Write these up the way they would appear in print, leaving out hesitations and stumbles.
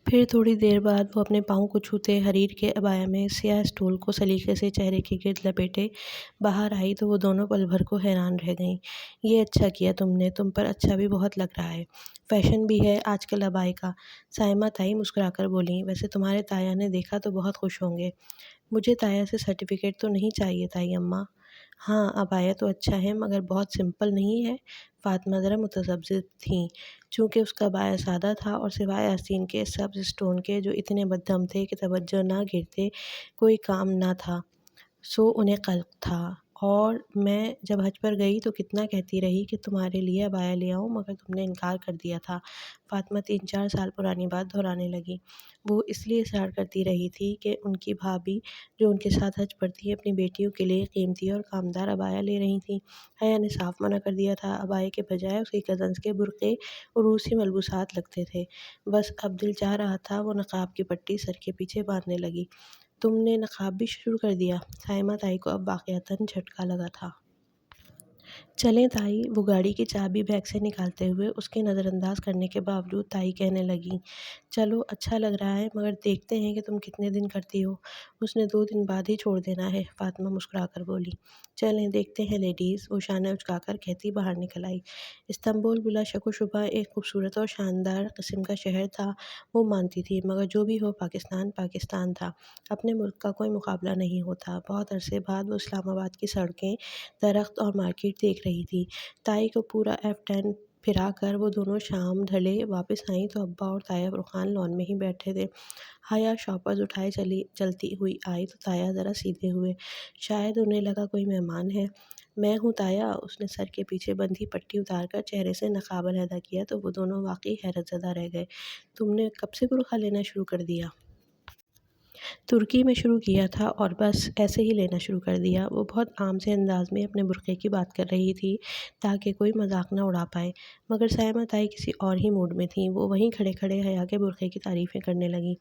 پھر تھوڑی دیر بعد وہ اپنے پاؤں کو چھوتے حریر کے عبایا میں سیاہ اسٹول کو سلیقے سے چہرے کے گرد لپیٹے باہر آئی تو وہ دونوں پل بھر کو حیران رہ گئیں۔ یہ اچھا کیا تم نے، تم پر اچھا بھی بہت لگ رہا ہے، فیشن بھی ہے آج کل عبائی کا۔ سائمہ تائی مسکرا کر بولیں، ویسے تمہارے تایا نے دیکھا تو بہت خوش ہوں گے۔ مجھے تایا سے سرٹیفکیٹ تو نہیں چاہیے تائی اماں۔ ہاں عبایا تو اچھا ہے مگر بہت سمپل نہیں ہے۔ فاطمہ ذرا متذبذب تھیں، چونکہ اس کا عبایا سادہ تھا اور سوائے آستین کے سبز اسٹون کے جو اتنے مدھم تھے کہ توجہ نہ گرتے کوئی کام نہ تھا، سو انہیں قلق تھا۔ اور میں جب حج پر گئی تو کتنا کہتی رہی کہ تمہارے لیے عبایا لے آؤں مگر تم نے انکار کر دیا تھا۔ فاطمہ 3-4 سال پرانی بات دہرانے لگی۔ وہ اس لیے اصرار کرتی رہی تھی کہ ان کی بھابھی جو ان کے ساتھ حج پر تھی اپنی بیٹیوں کے لیے قیمتی اور کامدار عبایا لے رہی تھیں۔ حیا نے صاف منع کر دیا تھا، عبایا کے بجائے اس کی کزنز کے برقعے اور روسی ملبوسات لگتے تھے۔ بس اب دل چاہ رہا تھا وہ نقاب کی پٹی سر کے پیچھے باندھنے لگی۔ تم نے نقاب بھی شروع کر دیا؟ سائمہ تائی کو اب واقعتاً جھٹکا لگا تھا۔ چلیں تائی، وہ گاڑی کی چابی بیگ سے نکالتے ہوئے اس کے نظر انداز کرنے کے باوجود تائی کہنے لگیں، چلو اچھا لگ رہا ہے مگر دیکھتے ہیں کہ تم کتنے دن کرتی ہو۔ اس نے 2 دن بعد ہی چھوڑ دینا ہے، فاطمہ مسکرا کر بولی۔ چلیں دیکھتے ہیں لیڈیز، وہ شانہ اچکا کر کہتی باہر نکل آئی۔ استنبول بلا شک و شبہ ایک خوبصورت اور شاندار قسم کا شہر تھا، وہ مانتی تھی، مگر جو بھی ہو پاکستان پاکستان تھا، اپنے ملک کا کوئی مقابلہ نہیں ہوتا۔ بہت عرصے بعد وہ اسلام آباد کی سڑکیں، درخت اور مارکیٹ دیکھ رہی تھی۔ تائی کو پورا F10 پھرا کر وہ دونوں شام ڈھلے واپس آئیں تو ابا اور تایا رخان لان میں ہی بیٹھے تھے۔ حیا شاپرز اٹھائے چلتی ہوئی آئی تو تایا ذرا سیدھے ہوئے، شاید انہیں لگا کوئی مہمان ہے۔ میں ہوں تایا، اس نے سر کے پیچھے بندھی پٹی اتار کر چہرے سے نقاب علیحدہ کیا تو وہ دونوں واقعی حیرت زدہ رہ گئے۔ تم نے کب سے برقع لینا شروع کر دیا؟ ترکی میں شروع کیا تھا اور بس ایسے ہی لینا شروع کر دیا۔ وہ بہت عام سے انداز میں اپنے برقعے کی بات کر رہی تھی تاکہ کوئی مذاق نہ اڑا پائے، مگر سائمہ تائی کسی اور ہی موڈ میں تھیں۔ وہ وہیں کھڑے کھڑے حیا کے برقعے کی تعریفیں کرنے لگیں۔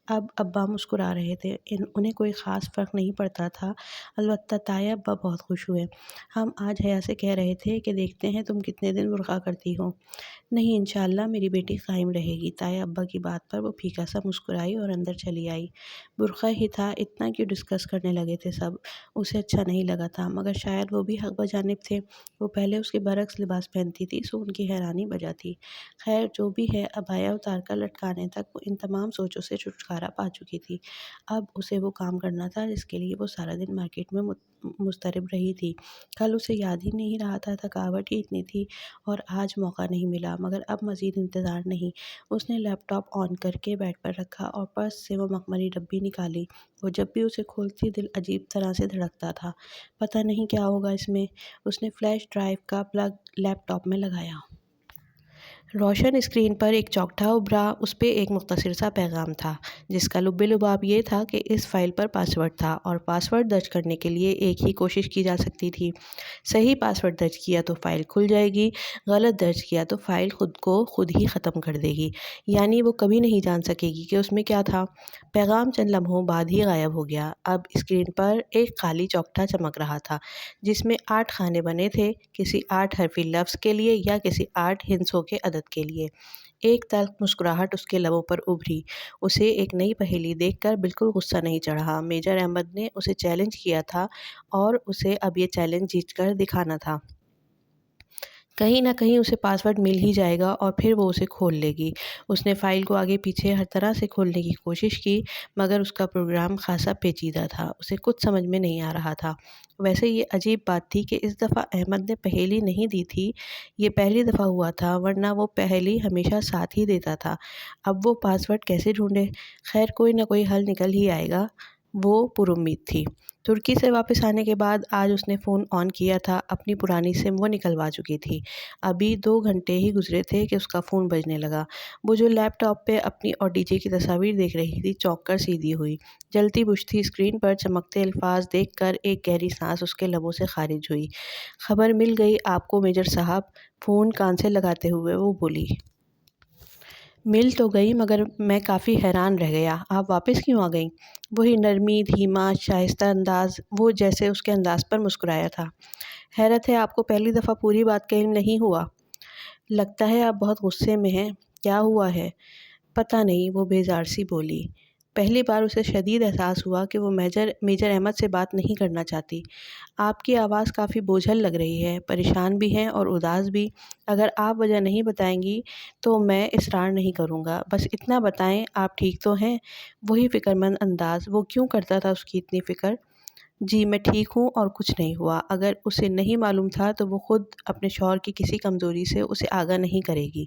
اب ابا مسکرا رہے تھے، انہیں کوئی خاص فرق نہیں پڑتا تھا، البتہ تایا ابا بہت خوش ہوئے۔ ہم آج حیا سے کہہ رہے تھے کہ دیکھتے ہیں تم کتنے دن برقع کرتی ہو۔ نہیں انشاءاللہ میری بیٹی قائم رہے گی۔ تایا ابا کی بات پر وہ پھیکا سا مسکرائی اور اندر چلی آئی۔ برقعہ ہی تھا، اتنا کیوں ڈسکس کرنے لگے تھے سب؟ اسے اچھا نہیں لگا تھا، مگر شاید وہ بھی حق بجانب تھے، وہ پہلے اس کے برعکس لباس پہنتی تھی سو ان کی حیرانی بجا تھی۔ خیر جو بھی ہے، عبایا اتار کر لٹکانے تک وہ ان تمام سوچوں سے چھٹکارا پا چکی تھی۔ اب اسے وہ کام کرنا تھا جس کے لیے وہ سارا دن مارکیٹ میں مضطرب رہی تھی۔ کل اسے یاد ہی نہیں رہا تھا، تھکاوٹ ہی اتنی تھی اور آج موقع نہیں ملا، مگر اب مزید انتظار نہیں۔ اس نے لیپ ٹاپ آن کر کے بیڈ پر رکھا اور پرس سے وہ مخملی ڈبی نکالی۔ وہ جب بھی اسے کھولتی دل عجیب طرح سے دھڑکتا تھا، پتہ نہیں کیا ہوگا اس میں۔ اس نے فلیش ڈرائیو کا پلگ لیپ ٹاپ میں لگایا۔ روشن اسکرین پر ایک چوکٹا ابھرا، اس پہ ایک مختصر سا پیغام تھا جس کا لب لباب یہ تھا کہ اس فائل پر پاس ورڈ تھا اور پاس ورڈ درج کرنے کے لیے ایک ہی کوشش کی جا سکتی تھی۔ صحیح پاس ورڈ درج کیا تو فائل کھل جائے گی، غلط درج کیا تو فائل خود کو خود ہی ختم کر دے گی، یعنی وہ کبھی نہیں جان سکے گی کہ اس میں کیا تھا۔ پیغام چند لمحوں بعد ہی غائب ہو گیا۔ اب اسکرین پر ایک خالی چوکٹا چمک رہا تھا جس میں 8 خانے بنے تھے، کسی 8 حرفی لفظ کے لیے یا کسی 8 ہندسوں کے عدد کے لیے۔ ایک تلخ مسکراہٹ اس کے لبوں پر ابھری۔ اسے ایک نئی پہیلی دیکھ کر بالکل غصہ نہیں چڑھا۔ میجر احمد نے اسے چیلنج کیا تھا اور اسے اب یہ چیلنج جیت کر دکھانا تھا۔ کہیں نہ کہیں اسے پاس ورڈ مل ہی جائے گا اور پھر وہ اسے کھول لے گی۔ اس نے فائل کو آگے پیچھے ہر طرح سے کھولنے کی کوشش کی مگر اس کا پروگرام خاصا پیچیدہ تھا، اسے کچھ سمجھ میں نہیں آ رہا تھا۔ ویسے یہ عجیب بات تھی کہ اس دفعہ احمد نے پہیلی نہیں دی تھی، یہ پہلی دفعہ ہوا تھا، ورنہ وہ پہیلی ہمیشہ ساتھ ہی دیتا تھا۔ اب وہ پاس ورڈ کیسے ڈھونڈے؟ خیر کوئی نہ کوئی حل نکل ہی آئے گا، وہ پر امید تھی۔ ترکی سے واپس آنے کے بعد آج اس نے فون آن کیا تھا، اپنی پرانی سم وہ نکلوا چکی تھی۔ ابھی 2 گھنٹے ہی گزرے تھے کہ اس کا فون بجنے لگا۔ وہ جو لیپ ٹاپ پہ اپنی اور ڈی جے کی تصاویر دیکھ رہی تھی، چونک کر سیدھی ہوئی۔ جلتی بجھتی اسکرین پر چمکتے الفاظ دیکھ کر ایک گہری سانس اس کے لبوں سے خارج ہوئی۔ خبر مل گئی آپ کو میجر صاحب، فون کان سے لگاتے ہوئے وہ بولی۔ مل تو گئی مگر میں کافی حیران رہ گیا، آپ واپس کیوں آ گئیں؟ وہی نرمی، دھیما، شائستہ انداز، وہ جیسے اس کے انداز پر مسکرایا تھا۔ حیرت ہے آپ کو پہلی دفعہ پوری بات کا علم نہیں ہوا؟ لگتا ہے آپ بہت غصے میں ہیں، کیا ہوا ہے؟ پتہ نہیں، وہ بیزار سی بولی۔ پہلی بار اسے شدید احساس ہوا کہ وہ میجر احمد سے بات نہیں کرنا چاہتی۔ آپ کی آواز کافی بوجھل لگ رہی ہے، پریشان بھی ہیں اور اداس بھی۔ اگر آپ وجہ نہیں بتائیں گی تو میں اصرار نہیں کروں گا، بس اتنا بتائیں آپ ٹھیک تو ہیں؟ وہی فکر مند انداز، وہ کیوں کرتا تھا اس کی اتنی فکر؟ جی میں ٹھیک ہوں اور کچھ نہیں ہوا۔ اگر اسے نہیں معلوم تھا تو وہ خود اپنے شوہر کی کسی کمزوری سے اسے آگاہ نہیں کرے گی۔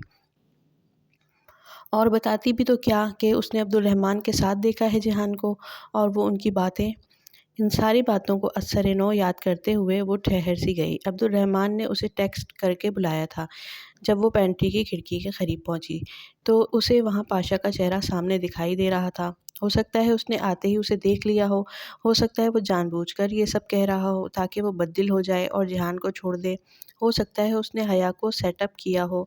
اور بتاتی بھی تو کیا کہ اس نے عبد الرحمن کے ساتھ دیکھا ہے جہان کو، اور وہ ان کی باتیں۔ ان ساری باتوں کو اثر نو یاد کرتے ہوئے وہ ٹھہر سی گئی۔ عبد الرحمن نے اسے ٹیکسٹ کر کے بلایا تھا۔ جب وہ پینٹری کی کھڑکی کے قریب پہنچی تو اسے وہاں پاشا کا چہرہ سامنے دکھائی دے رہا تھا۔ ہو سکتا ہے اس نے آتے ہی اسے دیکھ لیا ہو سکتا ہے وہ جان بوجھ کر یہ سب کہہ رہا ہو تاکہ وہ بددل ہو جائے اور جہان کو چھوڑ دے۔ ہو سکتا ہے اس نے حیا کو سیٹ اپ کیا ہو۔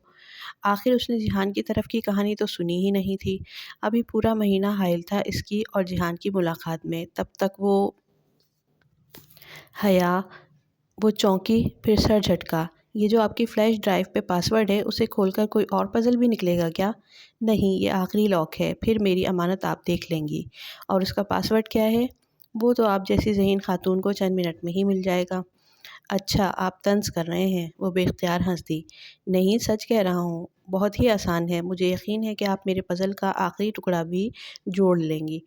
آخر اس نے جہان کی طرف کی کہانی تو سنی ہی نہیں تھی۔ ابھی پورا مہینہ حائل تھا اس کی اور جہان کی ملاقات میں۔ تب تک وہ حیا، وہ چونکی، پھر سر جھٹکا۔ یہ جو آپ کی فلیش ڈرائیو پہ پاسورڈ ہے اسے کھول کر کوئی اور پزل بھی نکلے گا کیا؟ نہیں، یہ آخری لاک ہے، پھر میری امانت آپ دیکھ لیں گی۔ اور اس کا پاسورڈ کیا ہے؟ وہ تو آپ جیسی ذہین خاتون کو چند منٹ میں ہی مل جائے گا۔ اچھا آپ طنز کر رہے ہیں؟ وہ بے اختیار ہنس دی۔ نہیں سچ کہہ رہا ہوں، بہت ہی آسان ہے، مجھے یقین ہے کہ آپ میرے پزل کا آخری ٹکڑا بھی جوڑ لیں گی۔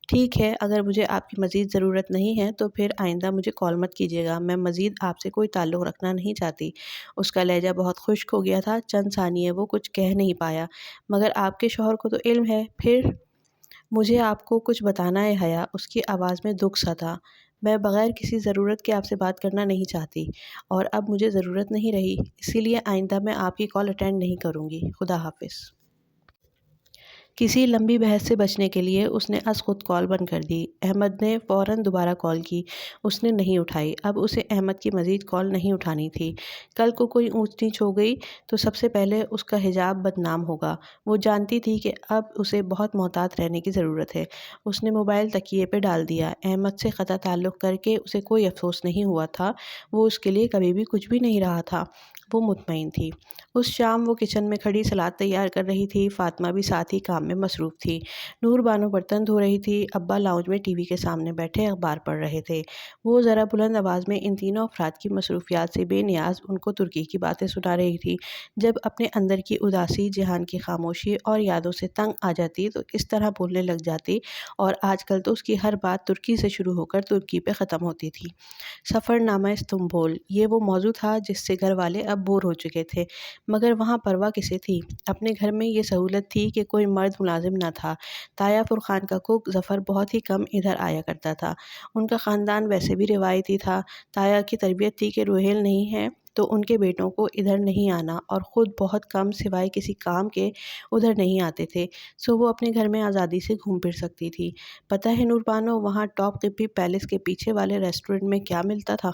ٹھیک ہے، اگر مجھے آپ کی مزید ضرورت نہیں ہے تو پھر آئندہ مجھے کال مت کیجیے گا، میں مزید آپ سے کوئی تعلق رکھنا نہیں چاہتی۔ اس کا لہجہ بہت خشک ہو گیا تھا، چند ثانیے وہ کچھ کہہ نہیں پایا۔ مگر آپ کے شوہر کو تو علم ہے، پھر؟ مجھے آپ کو کچھ بتانا ہے حیا، اس کی آواز میں دکھ سا تھا۔ میں بغیر کسی ضرورت کے آپ سے بات کرنا نہیں چاہتی، اور اب مجھے ضرورت نہیں رہی، اسی لیے آئندہ میں آپ کی کال اٹینڈ نہیں کروں گی۔ خدا حافظ۔ کسی لمبی بحث سے بچنے کے لیے اس نے از خود کال بند کر دی۔ احمد نے فوراً دوبارہ کال کی، اس نے نہیں اٹھائی۔ اب اسے احمد کی مزید کال نہیں اٹھانی تھی۔ کل کو کوئی اونچ نیچ ہو گئی تو سب سے پہلے اس کا حجاب بدنام ہوگا۔ وہ جانتی تھی کہ اب اسے بہت محتاط رہنے کی ضرورت ہے۔ اس نے موبائل تکیے پہ ڈال دیا۔ احمد سے قطع تعلق کر کے اسے کوئی افسوس نہیں ہوا تھا، وہ اس کے لیے کبھی بھی کچھ بھی نہیں رہا تھا۔ وہ مطمئن تھی۔ اس شام وہ کچن میں کھڑی سلاد تیار کر رہی تھی، فاطمہ بھی ساتھ ہی کام میں مصروف تھی۔ نور بانو برتن دھو رہی تھی، ابا لاؤنج میں ٹی وی کے سامنے بیٹھے اخبار پڑھ رہے تھے۔ وہ ذرا بلند آواز میں ان تینوں افراد کی مصروفیات سے بے نیاز ان کو ترکی کی باتیں سنا رہی تھی۔ جب اپنے اندر کی اداسی، جہان کی خاموشی اور یادوں سے تنگ آ جاتی تو اس طرح بولنے لگ جاتی، اور آج کل تو اس کی ہر بات ترکی سے شروع ہو کر ترکی پہ ختم ہوتی تھی۔ سفر نامہ استنبول، یہ وہ موضوع تھا جس سے گھر والے اب بور ہو چکے تھے، مگر وہاں پرواہ کسے تھی؟ اپنے گھر میں یہ سہولت تھی کہ کوئی مرد ملازم نہ تھا۔ تایا فرقان کا کوک ظفر بہت ہی کم ادھر آیا کرتا تھا۔ ان کا خاندان ویسے بھی روایتی تھا۔ تایا کی تربیت تھی کہ روحیل نہیں ہے تو ان کے بیٹوں کو ادھر نہیں آنا، اور خود بہت کم سوائے کسی کام کے ادھر نہیں آتے تھے، سو وہ اپنے گھر میں آزادی سے گھوم پھر سکتی تھی۔ پتہ ہے نور بانو، وہاں ٹاپ قپی پیلس کے پیچھے والے ریسٹورنٹ میں کیا ملتا تھا؟